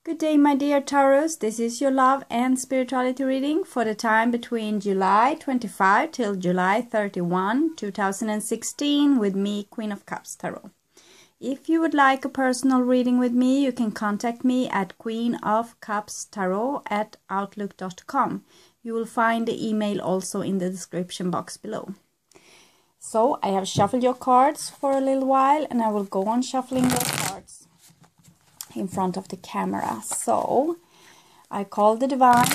Good day, my dear Taurus. This is your love and spirituality reading for the time between July 25 till July 31, 2016 with me, Queen of Cups Tarot. If you would like a personal reading with me, you can contact me at queenofcupstarot@outlook.com. You will find the email also in the description box below. So I have shuffled your cards for a little while and I will go on shuffling those cards in front of the camera. So I call the divine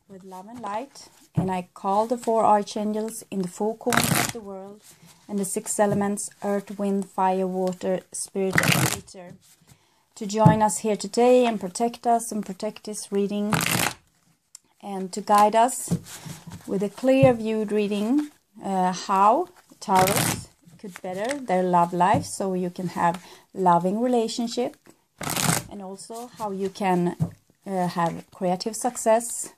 with love and light, and I call the 4 archangels in the 4 corners of the world and the 6 elements, earth, wind, fire, water, spirit, and ether, to join us here today and protect us and protect this reading, and to guide us with a clear viewed reading how Taurus could better their love life so you can have loving relationship, and also how you can have creative success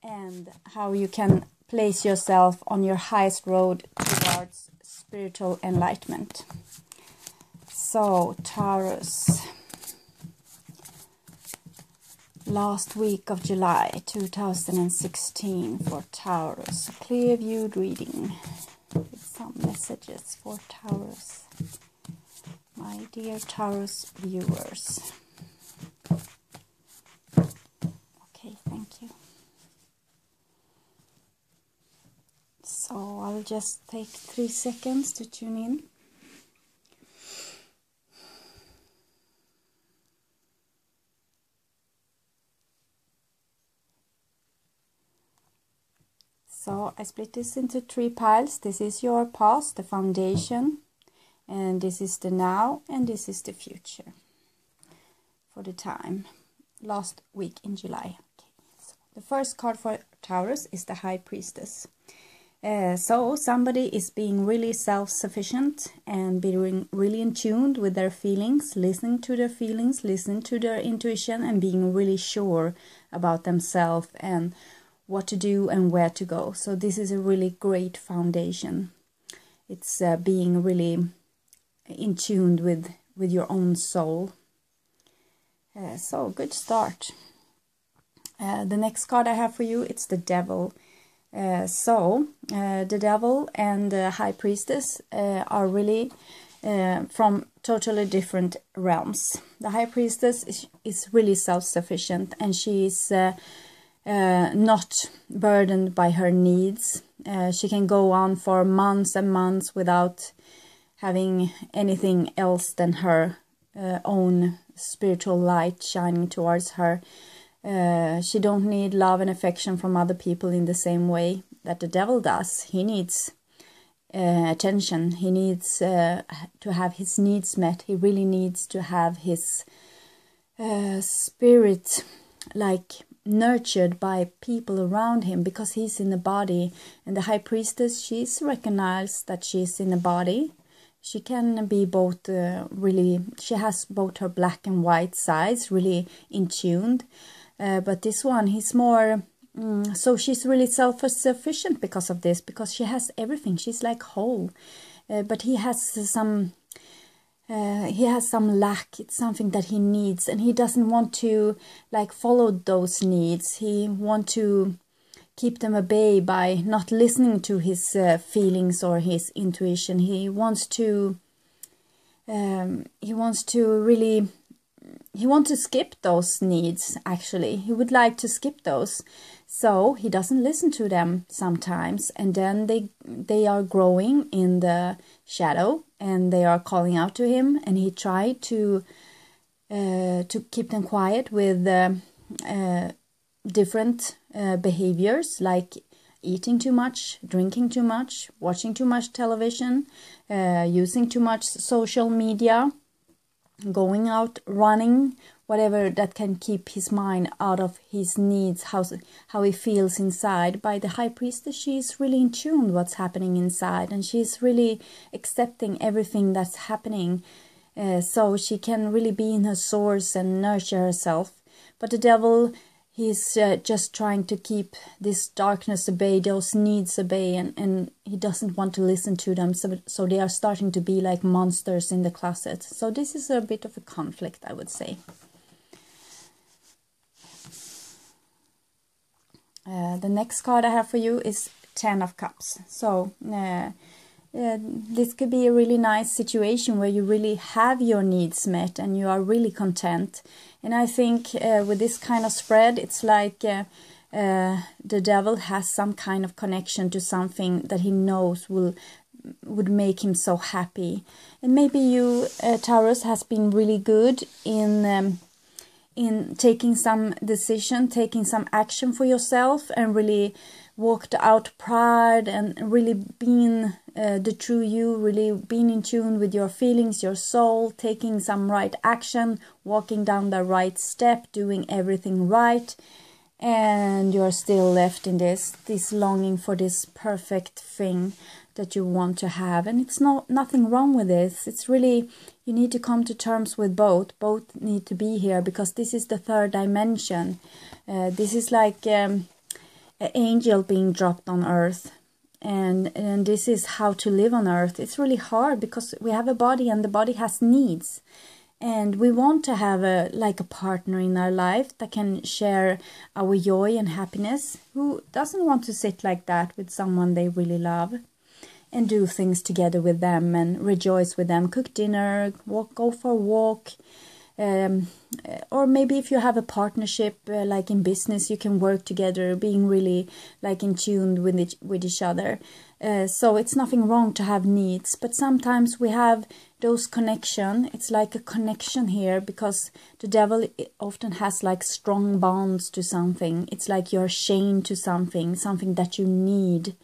and how you can place yourself on your highest road towards spiritual enlightenment. So Taurus, last week of July 2016 for Taurus, a clear viewed reading with some messages for Taurus. My dear Taurus viewers. Okay, thank you. So I'll just take 3 seconds to tune in. So I split this into 3 piles. This is your past, the foundation. And this is the now, and this is the future for the time last week in July. Okay. So the first card for Taurus is the High Priestess. So somebody is being really self-sufficient and being really in tune with their feelings, listening to their feelings, listening to their intuition, and being really sure about themselves and what to do and where to go. So this is a really great foundation. It's being really in tune with your own soul. So good start. The next card I have for you, it's the Devil. The Devil and the High Priestess are really from totally different realms. The High Priestess is really self-sufficient, and she is not burdened by her needs. She can go on for months and months without having anything else than her own spiritual light shining towards her. She don't need love and affection from other people in the same way that the Devil does. He needs attention. He needs to have his needs met. He really needs to have his spirit nurtured by people around him, because he's in the body. And the High Priestess, she's recognized that she's in the body. She can be both she has both her black and white sides really in tuned. But this one, he's more, so she's really self-sufficient because of this, because she has everything. She's like whole. But he has some lack. It's something that he needs, and he doesn't want to follow those needs. He wants to keep them at bay by not listening to his feelings or his intuition. He wants to skip those needs. Actually, he would like to skip those, so he doesn't listen to them sometimes, and then they are growing in the shadow and they are calling out to him, and he tried to keep them quiet with different behaviors, like eating too much, drinking too much, watching too much television, using too much social media, going out running, whatever that can keep his mind out of his needs, how he feels inside. By the High Priestess, she's really in tune with what's happening inside, and she's really accepting everything that's happening, so she can really be in her source and nurture herself. But the Devil, he's just trying to keep this darkness at bay, those needs at bay, and he doesn't want to listen to them. So they are starting to be like monsters in the closet. So this is a bit of a conflict, I would say. The next card I have for you is 10 of Cups. So this could be a really nice situation where you really have your needs met and you are really content. And I think with this kind of spread, it's like the devil has some kind of connection to something that he knows would make him so happy. And maybe you, Taurus, has been really good in taking some decision, taking some action for yourself, and really walked out pride and really being the true you, really being in tune with your feelings, your soul, taking some right action, walking down the right step, doing everything right. And you're still left in this longing for this perfect thing that you want to have. And it's nothing wrong with this. It's really, you need to come to terms with both. Both need to be here, because this is the third dimension. This is like an angel being dropped on earth. And this is how to live on earth. It's really hard because we have a body and the body has needs. And we want to have a partner in our life that can share our joy and happiness. Who doesn't want to sit like that with someone they really love and do things together with them and rejoice with them, cook dinner, go for a walk. Or maybe if you have a partnership, like in business, you can work together, being really in tune with each other. So it's nothing wrong to have needs, but sometimes we have those connection. It's like a connection here, because the devil often has strong bonds to something. It's like you're chained to something that you need.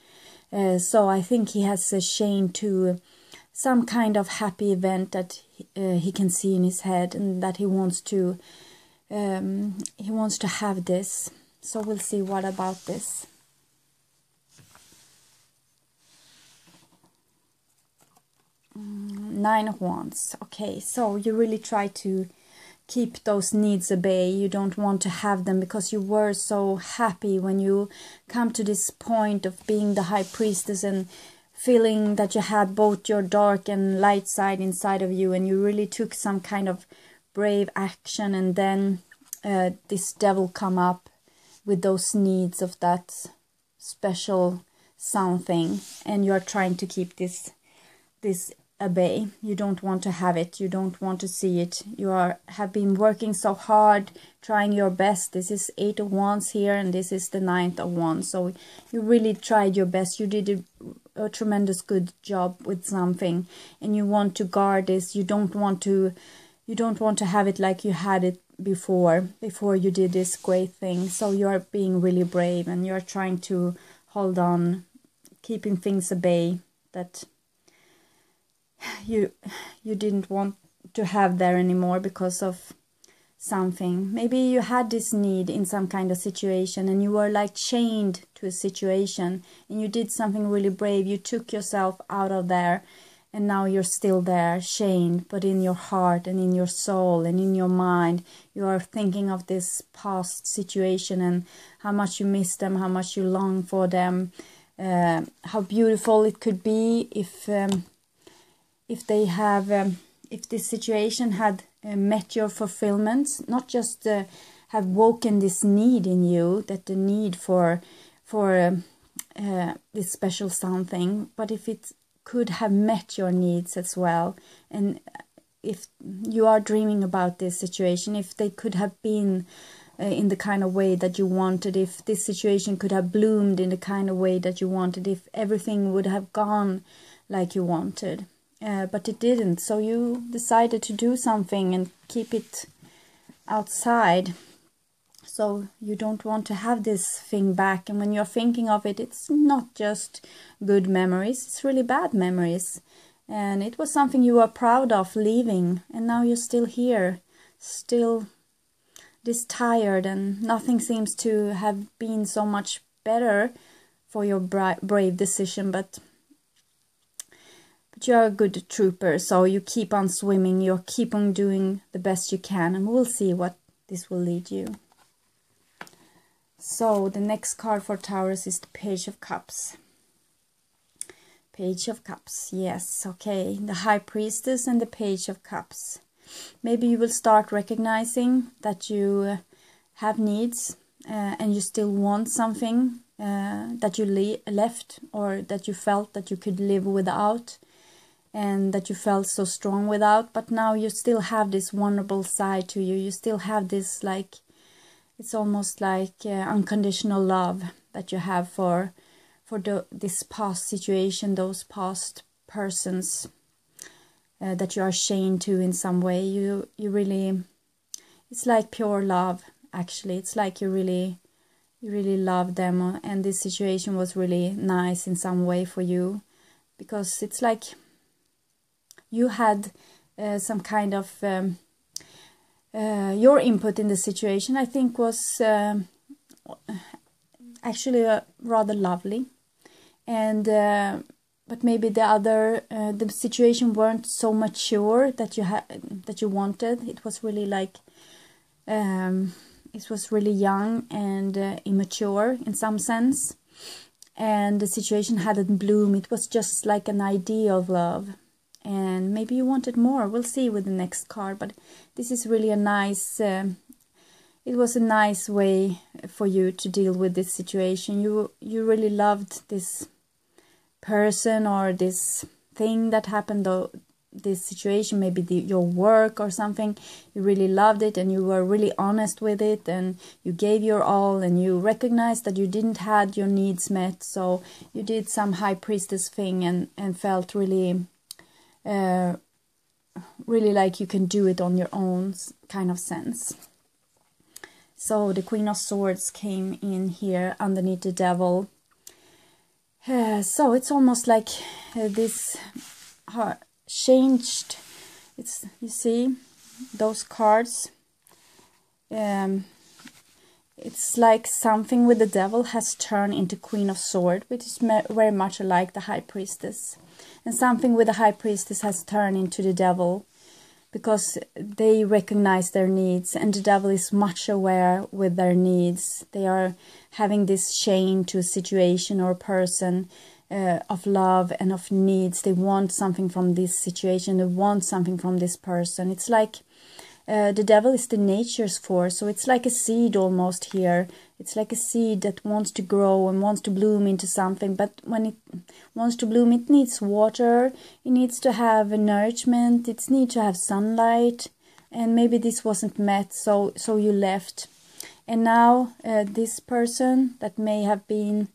So I think he has a chain to some kind of happy event that he can see in his head, and that he wants to have this. So we'll see what about this. Nine of Wands. Okay, so you really try to keep those needs at bay. You don't want to have them because you were so happy when you come to this point of being the High Priestess and feeling that you had both your dark and light side inside of you, and you really took some kind of brave action, and then this devil come up with those needs of that special something, and you're trying to keep this at bay. You don't want to have it. You don't want to see it. You have been working so hard, trying your best. This is 8 of Wands here, and this is the 9th of Wands. So you really tried your best. You did a tremendous good job with something, and you want to guard this. You don't want to have it like you had it before you did this great thing. So you're being really brave, and you're trying to hold on, keeping things at bay that you didn't want to have there anymore because of something. Maybe you had this need in some kind of situation, and you were chained to a situation, and you did something really brave. You took yourself out of there, and now you're still there, chained, but in your heart and in your soul and in your mind, you are thinking of this past situation and how much you miss them, how much you long for them, how beautiful it could be if this situation had met your fulfillment, not just have woken this need in you, that the need for this special something, but if it could have met your needs as well, and if you are dreaming about this situation, if they could have been in the kind of way that you wanted, if this situation could have bloomed in the kind of way that you wanted, if everything would have gone like you wanted. But it didn't, so you decided to do something and keep it outside. So you don't want to have this thing back, and when you're thinking of it, it's not just good memories, it's really bad memories. And it was something you were proud of leaving, and now you're still here, still this tired, and nothing seems to have been so much better for your brave decision, but you're a good trooper, so you keep on swimming, you keep on doing the best you can, and we'll see what this will lead you. So the next card for Taurus is the Page of Cups. Page of Cups, yes, okay. The High Priestess and the Page of Cups. Maybe you will start recognizing that you have needs, and you still want something that you left, or that you felt that you could live without, and that you felt so strong without, but now you still have this vulnerable side to you. You still have this, like, it's almost like unconditional love that you have for this past situation, those past persons that you are chained to in some way. You really, it's like pure love, actually. It's like you really love them, and this situation was really nice in some way for you, because it's like you had some kind of your input in the situation, I think, was actually rather lovely, and but maybe the situation weren't so mature that you wanted. It was really like it was really young and immature in some sense, and the situation hadn't bloomed. It was just like an idea of love, and maybe you wanted more. We'll see with the next card, but this is really a nice, it was a nice way for you to deal with this situation. You really loved this person or this thing that happened, though, this situation, maybe your work or something. You really loved it, and you were really honest with it, and you gave your all, and you recognized that you didn't had your needs met, so you did some high priestess thing and felt really really like you can do it on your own kind of sense. So the Queen of Swords came in here underneath the Devil. So it's almost like this changed. It's, you see those cards, it's like something with the Devil has turned into Queen of Swords, which is very much like the High Priestess, and something with the High Priestess has turned into the Devil, because they recognize their needs, and the Devil is much aware with their needs. They are having this chain to a situation or a person of love and of needs. They want something from this situation, they want something from this person. It's like the Devil is the nature's force, so it's like a seed almost here. It's like a seed that wants to grow and wants to bloom into something, but when it wants to bloom, it needs water, it needs to have a nourishment, it needs to have sunlight, and maybe this wasn't met, so you left. And now this person that may have been,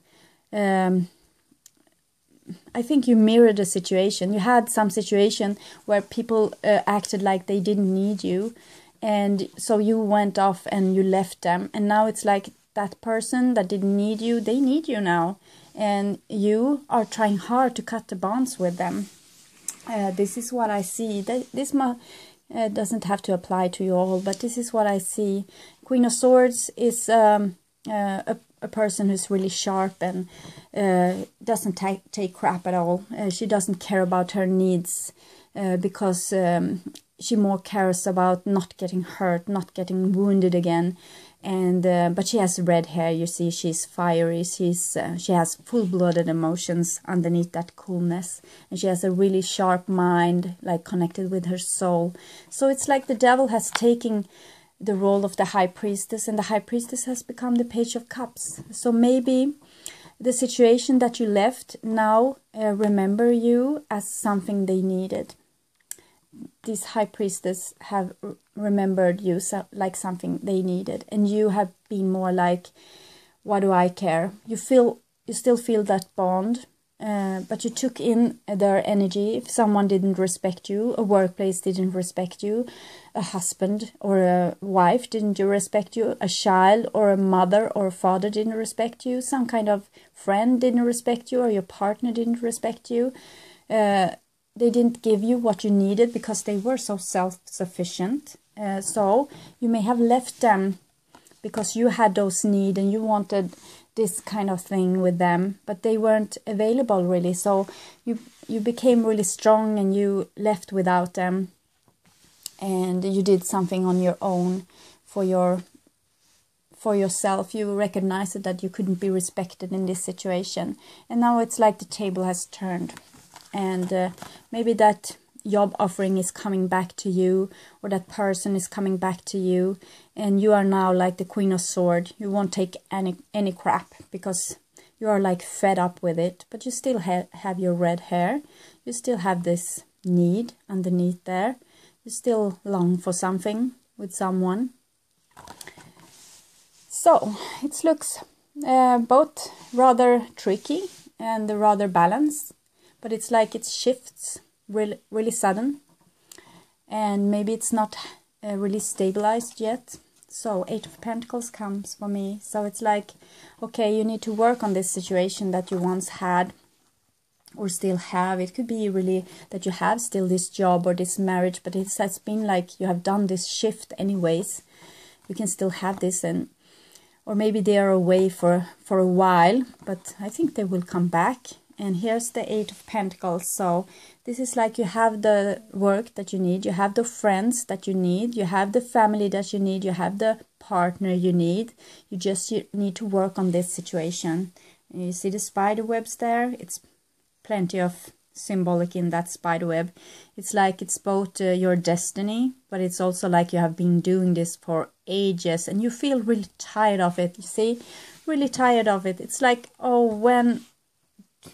I think you mirrored a situation. You had some situation where people acted like they didn't need you, and so you went off and you left them, and now it's like that person that didn't need you, they need you now, and you are trying hard to cut the bonds with them. This is what I see. This doesn't have to apply to you all, but this is what I see. Queen of Swords is a person who's really sharp and doesn't take crap at all. She doesn't care about her needs because she more cares about not getting hurt, not getting wounded again. And but she has red hair, you see, she's fiery, she has full-blooded emotions underneath that coolness, and she has a really sharp mind, like connected with her soul. So it's like the Devil has taken the role of the High Priestess, and the High Priestess has become the Page of Cups. So maybe the situation that you left now remember you as something they needed. This High Priestess have remembered you like something they needed, and you have been more like, what do I care? You still feel that bond, but you took in their energy. If someone didn't respect you, a workplace didn't respect you, a husband or a wife didn't respect you, a child or a mother or a father didn't respect you, some kind of friend didn't respect you, or your partner didn't respect you, they didn't give you what you needed because they were so self-sufficient. So you may have left them because you had those needs and you wanted this kind of thing with them, but they weren't available really. So you became really strong and you left without them, and you did something on your own for yourself. You recognized that you couldn't be respected in this situation, and now it's like the table has turned. And maybe that job offering is coming back to you, or that person is coming back to you, and you are now like the Queen of Swords. You won't take any crap because you are like fed up with it, but you still have your red hair. You still have this need underneath there. You still long for something with someone. So it looks both rather tricky and rather balanced, but it's like it shifts really sudden, and maybe it's not really stabilized yet. So 8 of Pentacles comes for me. So it's like, okay, you need to work on this situation that you once had or still have. It could be really that you have still this job or this marriage, but it has been like you have done this shift anyways. You can still have this, and or maybe they are away for a while, but I think they will come back. And here's the 8 of Pentacles. So this is like you have the work that you need, you have the friends that you need, you have the family that you need, you have the partner you need. You just need to work on this situation. And you see the spider webs there? It's plenty of symbolic in that spider web. It's like it's both your destiny, but it's also like you have been doing this for ages and you feel really tired of it. You see, really tired of it. It's like, oh, when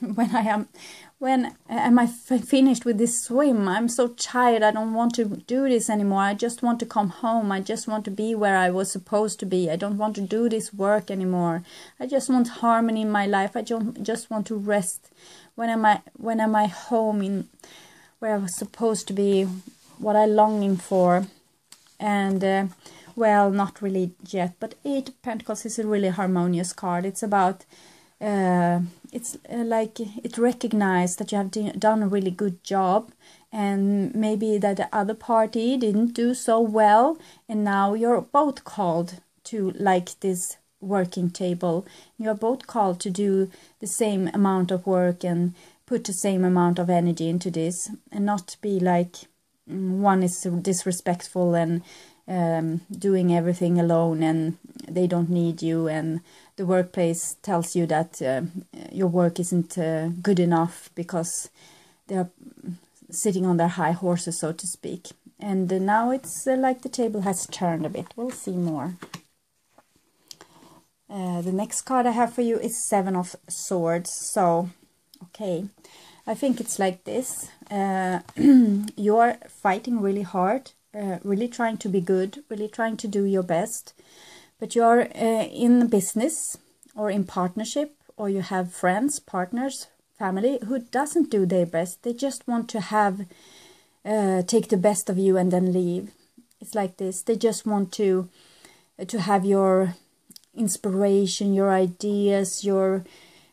am I finished with this swim? I'm so tired. I don't want to do this anymore. I just want to come home. I just want to be where I was supposed to be. I don't want to do this work anymore. I just want harmony in my life. I just want to rest. When am I home in where I was supposed to be? What I'm longing for? And well, not really yet. But 8 of Pentacles is a really harmonious card. It's about like it recognizes that you have done a really good job, and maybe that the other party didn't do so well, and now you're both called to like this working table. You're both called to do the same amount of work and put the same amount of energy into this, and not be like one is disrespectful and doing everything alone and they don't need you, and the workplace tells you that your work isn't good enough because they're sitting on their high horses, so to speak. And now it's like the table has turned a bit. We'll see more. The next card I have for you is 7 of Swords. So, okay, I think it's like this. You're fighting really hard, really trying to be good, really trying to do your best. But you're in business or in partnership, or you have friends, partners, family who doesn't do their best. They just want to have, take the best of you and then leave. It's like this. They just want to have your inspiration, your ideas, your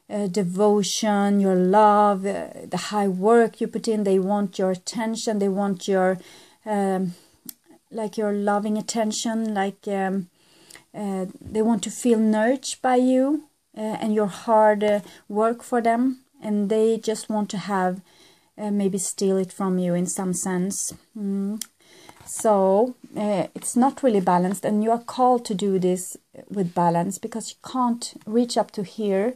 devotion, your love, the high work you put in. They want your attention. They want your, like your loving attention, like they want to feel nurtured by you and your hard work for them, and they just want to have maybe steal it from you in some sense. So it's not really balanced, and you are called to do this with balance, because you can't reach up to here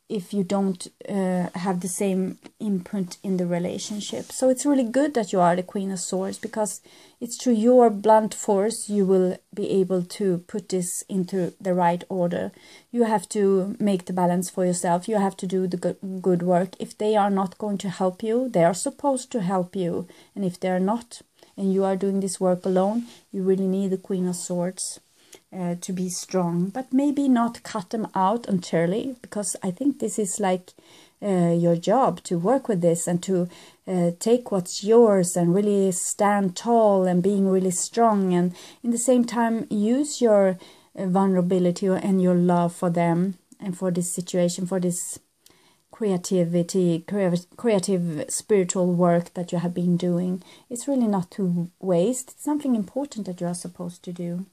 if you don't have the same input in the relationship. So it's really good that you are the Queen of Swords, because it's through your blunt force you will be able to put this into the right order. You have to make the balance for yourself. You have to do the good work. If they are not going to help you, they are supposed to help you. And if they're not, and you are doing this work alone, you really need the Queen of Swords to be strong. But maybe not cut them out entirely, because I think this is like your job to work with this and to take what's yours and really stand tall and being really strong, and in the same time use your vulnerability and your love for them and for this situation, for this creative spiritual work that you have been doing. It's really not to waste. It's something important that you are supposed to do.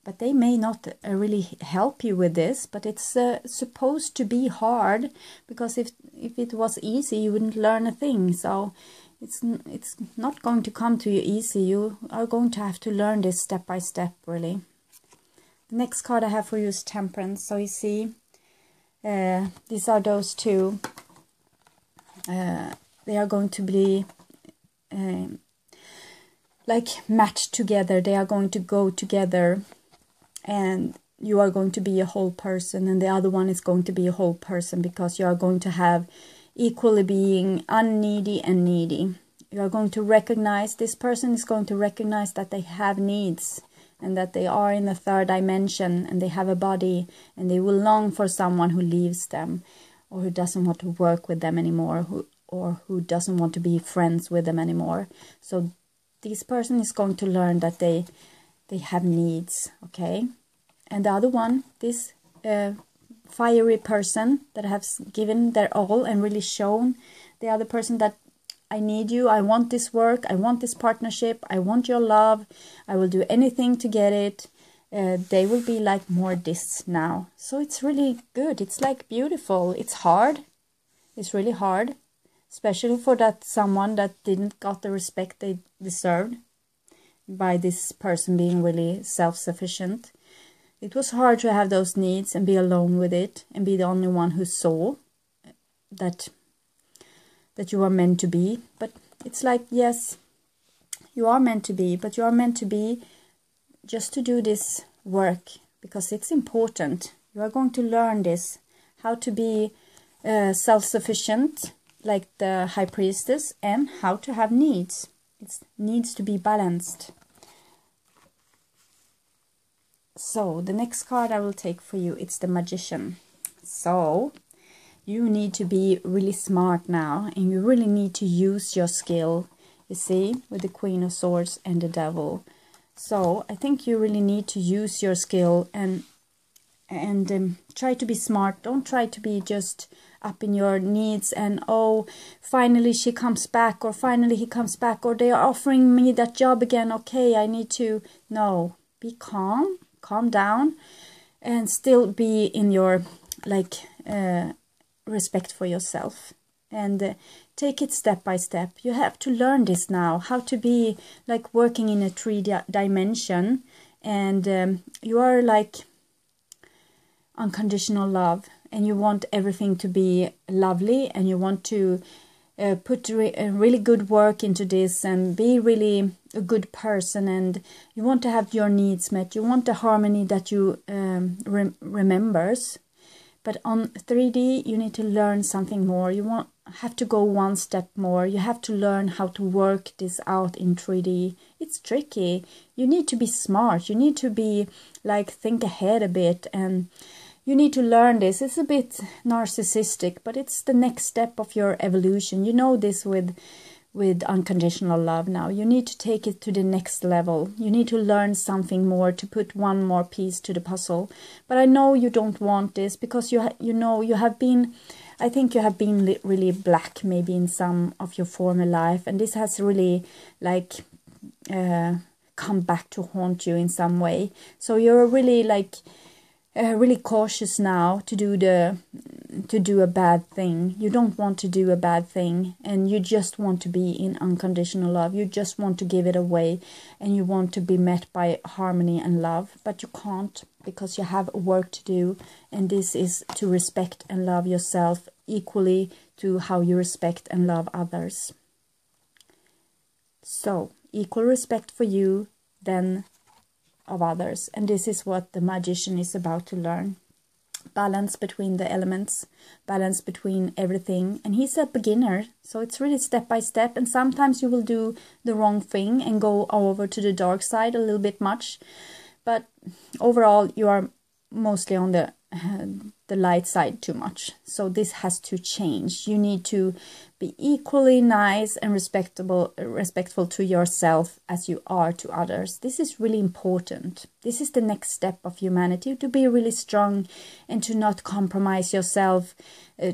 But they may not really help you with this, but it's supposed to be hard, because if it was easy, you wouldn't learn a thing. So it's not going to come to you easy. You are going to have to learn this step by step, really. The next card I have for you is Temperance. So you see, these are those two They are going to be like matched together. They are going to go together, and you are going to be a whole person, and the other one is going to be a whole person, because you are going to have equally being unneedy and needy. You are going to recognize, this person is going to recognize that they have needs, and that they are in the third dimension, and they have a body, and they will long for someone who leaves them, or who doesn't want to work with them anymore, or who doesn't want to be friends with them anymore. So this person is going to learn that they have needs, okay? And the other one, this fiery person that has given their all and really shown the other person that I need you, I want this work, I want this partnership, I want your love, I will do anything to get it. They will be like more this now. So it's really good. It's like beautiful. It's hard. It's really hard. Especially for that someone that didn't got the respect they deserved by this person being really self-sufficient. It was hard to have those needs and be alone with it and be the only one who saw that you are meant to be. But it's like, yes, you are meant to be, but you are meant to be just to do this work, because it's important. You are going to learn this, how to be self-sufficient, like the High Priestess, and how to have needs. It needs to be balanced. So the next card I will take for you, it's the Magician. So you need to be really smart now, and you really need to use your skill, you see, with the Queen of Swords and the Devil. So I think you really need to use your skill and try to be smart. Don't try to be just up in your needs and, oh, finally she comes back, or finally he comes back, or they are offering me that job again. Okay, I need to. No, be calm down, and still be in your respect for yourself, and take it step by step. You have to learn this now, how to be like working in a 3D dimension, and you are like unconditional love, and you want everything to be lovely, and you want to put really good work into this and be really a good person, and you want to have your needs met. You want the harmony that you remembers. But on 3D, you need to learn something more. You have to go one step more. You have to learn how to work this out in 3D. It's tricky. You need to be smart. You need to be like think ahead a bit, and you need to learn this. It's a bit narcissistic, but it's the next step of your evolution. You know this with unconditional love now. You need to take it to the next level. You need to learn something more, to put one more piece to the puzzle. But I know you don't want this, because you have been, I think you have been really black maybe in some of your former life, and this has really like come back to haunt you in some way. So you're really like really cautious now to do a bad thing. You don't want to do a bad thing, and you just want to be in unconditional love. You just want to give it away, and you want to be met by harmony and love, but you can't, because you have work to do, and this is to respect and love yourself equally to how you respect and love others. So equal respect for you, then of others. And this is what the Magician is about to learn. Balance between the elements, balance between everything. And he's a beginner, so it's really step by step, and sometimes you will do the wrong thing and go over to the dark side a little bit much, but overall you are mostly on the light side too much. So this has to change. You need to be equally nice and respectful to yourself as you are to others. This is really important. This is the next step of humanity, to be really strong and to not compromise yourself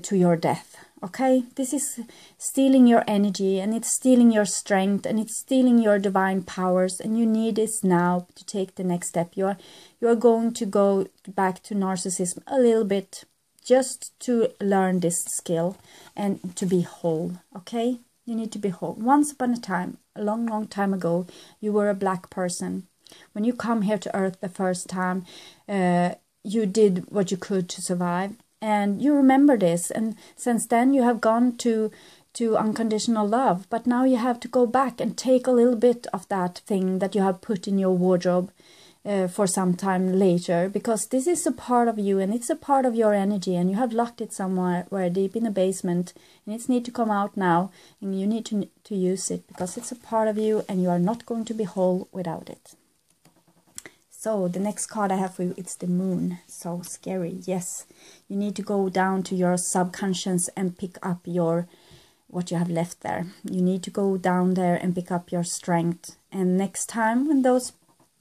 to your death. Okay, this is stealing your energy, and it's stealing your strength, and it's stealing your divine powers, and you need this now to take the next step. You are going to go back to narcissism a little bit, just to learn this skill and to be whole. Okay, you need to be whole. Once upon a time, a long time ago, you were a black person. When you come here to Earth the first time, you did what you could to survive. And you remember this, and since then you have gone to to unconditional love. But now you have to go back and take a little bit of that thing that you have put in your wardrobe for some time later, because this is a part of you and it's a part of your energy, and you have locked it somewhere deep in the basement, and it's need to come out now, and you need to use it because it's a part of you and you are not going to be whole without it. So the next card I have for you, it's the Moon. So scary. Yes, you need to go down to your subconscious and pick up what you have left there. You need to go down there and pick up your strength. And next time when those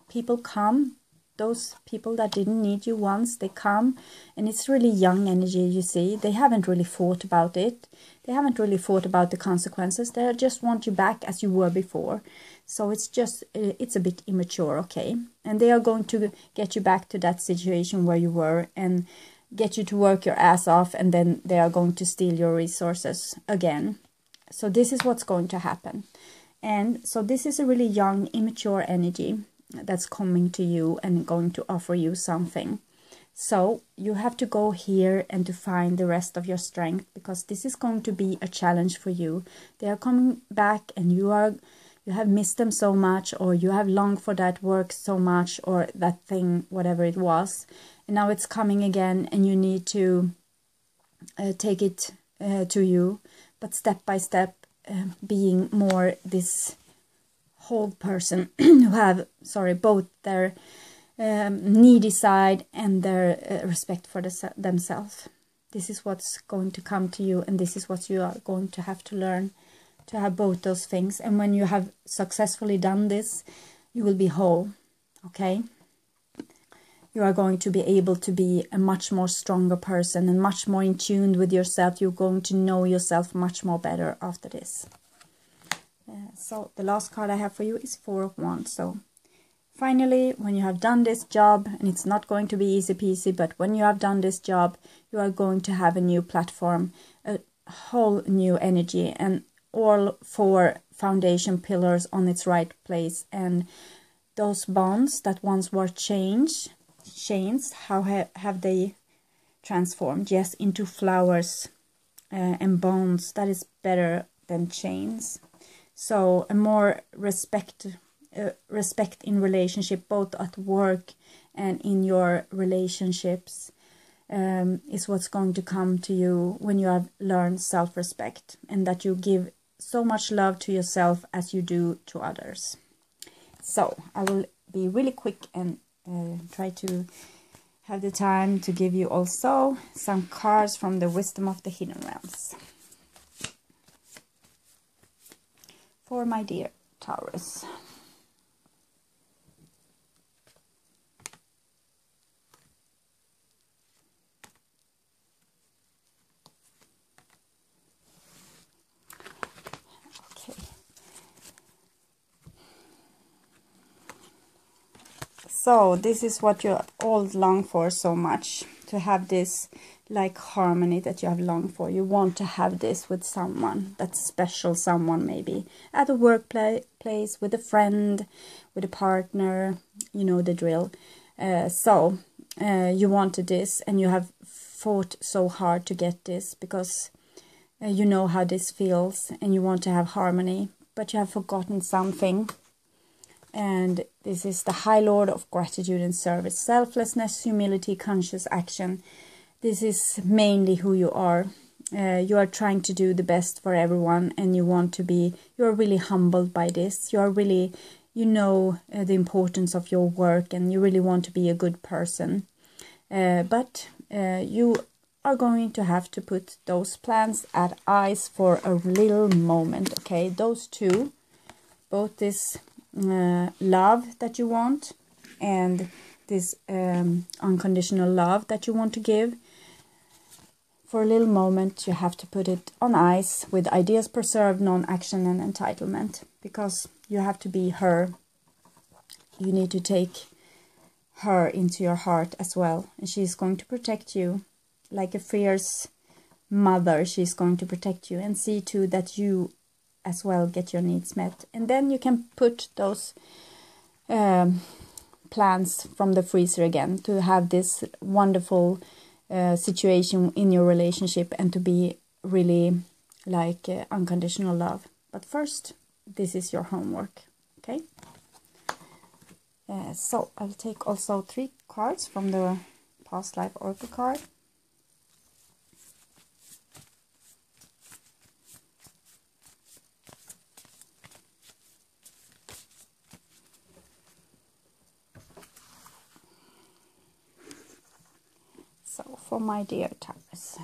people come, those people that didn't need you once, they come, and it's really young energy, you see. They haven't really thought about it. They haven't really thought about the consequences. They just want you back as you were before. So it's a bit immature, okay? And they are going to get you back to that situation where you were and get you to work your ass off, and then they are going to steal your resources again. So this is what's going to happen. And so this is a really young, immature energy that's coming to you and going to offer you something. So you have to go here and to find the rest of your strength, because this is going to be a challenge for you. They are coming back, and you have missed them so much, or you have longed for that work so much, or that thing, whatever it was, and now it's coming again, and you need to take it to you, but step by step, being more this whole person who have, both their needy side and their respect for themselves. This is what's going to come to you, and this is what you are going to have to learn, to have both those things. And when you have successfully done this, you will be whole, okay? You are going to be able to be a much more stronger person and much more in tune with yourself. You're going to know yourself much more better after this. So the last card I have for you is Four of Wands. So finally, when you have done this job, and it's not going to be easy peasy, but when you have done this job, you are going to have a new platform, a whole new energy, and all four foundation pillars on its right place. And those bonds that once were chains, how have they transformed? Yes, into flowers and bonds. That is better than chains. So a more respect in relationship, both at work and in your relationships, is what's going to come to you when you have learned self-respect, and that you give so much love to yourself as you do to others. So I will be really quick and try to have the time to give you also some cards from the Wisdom of the Hidden Realms. For my dear Taurus. Okay. So this is what you all long for so much, to have this like harmony that you have longed for. You want to have this with someone, that's special someone, maybe at a workplace, with a friend, with a partner, you know the drill. So you wanted this, and you have fought so hard to get this, because you know how this feels, and you want to have harmony, but you have forgotten something. And this is the High Lord of Gratitude and Service, selflessness, humility, conscious action. This is mainly who you are. You are trying to do the best for everyone, and you are really humbled by this. You are really, the importance of your work, and you really want to be a good person. But you are going to have to put those plans at ice for a little moment, okay? Those two, both this love that you want and this unconditional love that you want to give, for a little moment you have to put it on ice, with ideas preserved, non-action and entitlement, because you have to be her. You need to take her into your heart as well, and she's going to protect you like a fierce mother. She's going to protect you and see to that you as well get your needs met. And then you can put those plans from the freezer again, to have this wonderful situation in your relationship, and to be really like unconditional love. But first, this is your homework, okay? So I'll take also 3 cards from the Past Life Oracle card. So for my dear Taurus.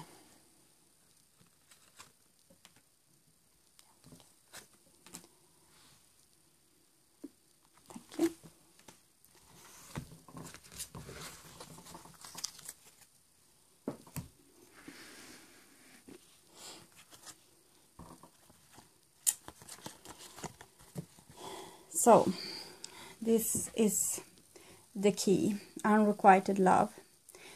Thank you. So this is the key, unrequited love.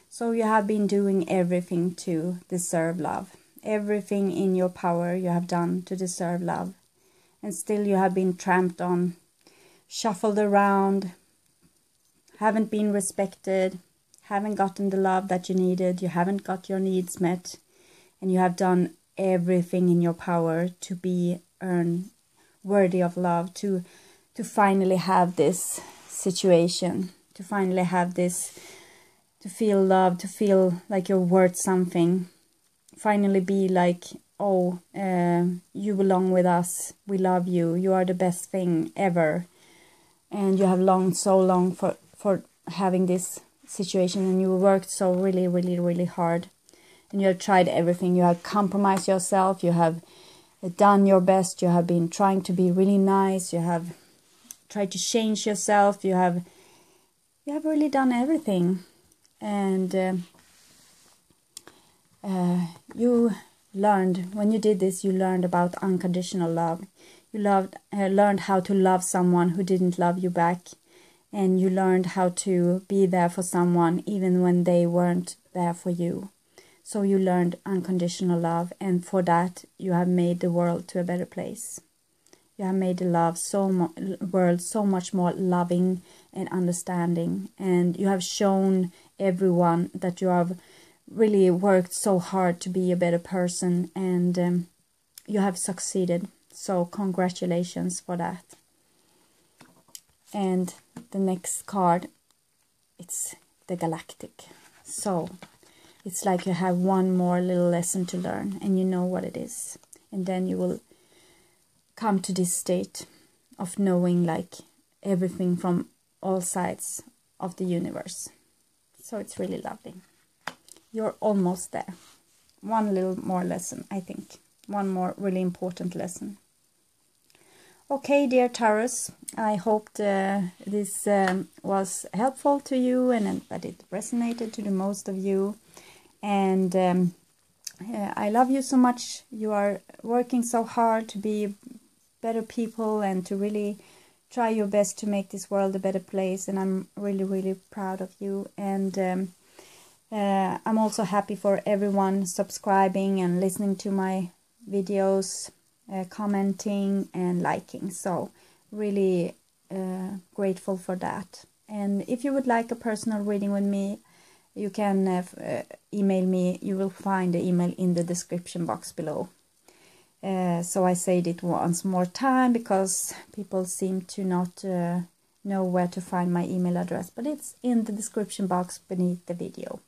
So you have been doing everything to deserve love. Everything in your power you have done to deserve love. And still you have been tramped on, shuffled around, haven't been respected, haven't gotten the love that you needed, you haven't got your needs met, and you have done everything in your power to be worthy of love, to finally have this situation, to finally have this, to feel love, to feel like you're worth something, finally be like, oh, you belong with us, we love you, you are the best thing ever. And you have longed so long for having this situation, and you worked so really hard, and you have tried everything, you have compromised yourself, you have done your best, you have been trying to be really nice, you have tried to change yourself, you have really done everything. And you learned, when you did this, you learned about unconditional love. You learned how to love someone who didn't love you back. And you learned how to be there for someone even when they weren't there for you. So you learned unconditional love, and for that you have made the world to a better place. You have made the world so much more loving and understanding, and you have shown everyone that you have really worked so hard to be a better person, and you have succeeded. So congratulations for that. And the next card, it's the Galactic. So it's like you have one more little lesson to learn, and you know what it is, and then you will come to this state of knowing like everything from all sides of the universe. So it's really lovely. You're almost there. One little more lesson, I think. One more really important lesson. Okay, dear Taurus, I hope this was helpful to you, and that it resonated to the most of you. And I love you so much. You are working so hard to be better people and to really try your best to make this world a better place, and I'm really proud of you. And I'm also happy for everyone subscribing and listening to my videos, commenting and liking. So really grateful for that. And if you would like a personal reading with me, you can email me. You will find the email in the description box below. So I said it once more time because people seem to not know where to find my email address, but it's in the description box beneath the video.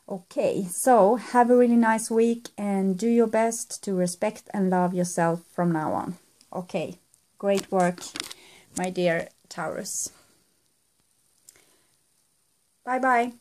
Okay, so have a really nice week and do your best to respect and love yourself from now on. Okay, great work, my dear Taurus. Bye bye.